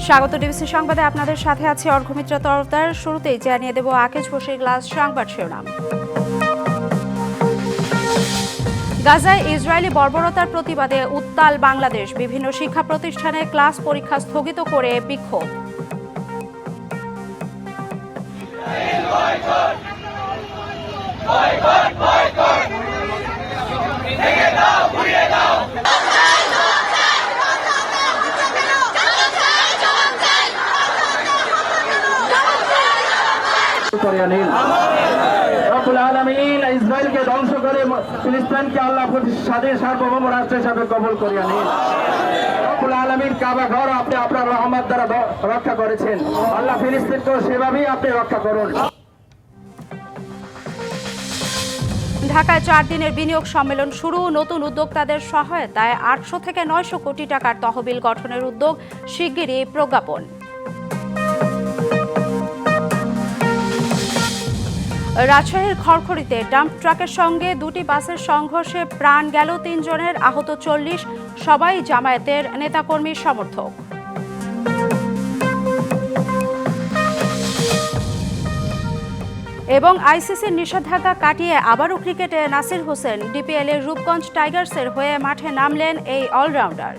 স্বাগত ডিবিসি সংবাদে আপনাদের সাথে আছে অর্ঘমিত্রা তরফদার। শুরুতেই জানিয়ে দেব আকেশ বসির গ্লাস সংবাদ শিরোনাম। গাজায় ইসরায়েলি বর্বরতার প্রতিবাদে উত্তাল বাংলাদেশ, বিভিন্ন শিক্ষা প্রতিষ্ঠানে ক্লাস পরীক্ষা স্থগিত করে বিক্ষোভ। ইসরায়েলকে ধ্বংস করে ফিলিস্তিনকে আল্লাহ স্বাধীন সার্বভৌম রাষ্ট্র হিসাবে কবুল করিয়া নিন। রব্বুল আলামিন কাবা ঘর আপনি আপনার রহমত দ্বারা রক্ষা করেছেন, আল্লাহ ফিলিস্তিনকেও সেভাবেই আপনি রক্ষা করুন। ঢাকায় 4 দিনের বিনিয়োগ সম্মেলন শুরু। নতুন উদ্যোক্তাদের সহায়তায় 800 থেকে 900 কোটি টাকার তহবিল গঠনের উদ্যোগ, শিগগিরই প্রজ্ঞাপন। রাজশাহীর খড়খড়িতে ডাম্প ট্রাকের সঙ্গে দুটি বাসের সংঘর্ষে প্রাণ গেল 3 জনের, আহত 40, সবাই জামায়াতের নেতাকর্মীর সমর্থক। এবং আইসিসির নিষেধাজ্ঞা কাটিয়ে আবারও ক্রিকেটে নাসির হোসেন, ডিপিএল এর রূপগঞ্জ টাইগার্সের হয়ে মাঠে নামলেন এই অলরাউন্ডার।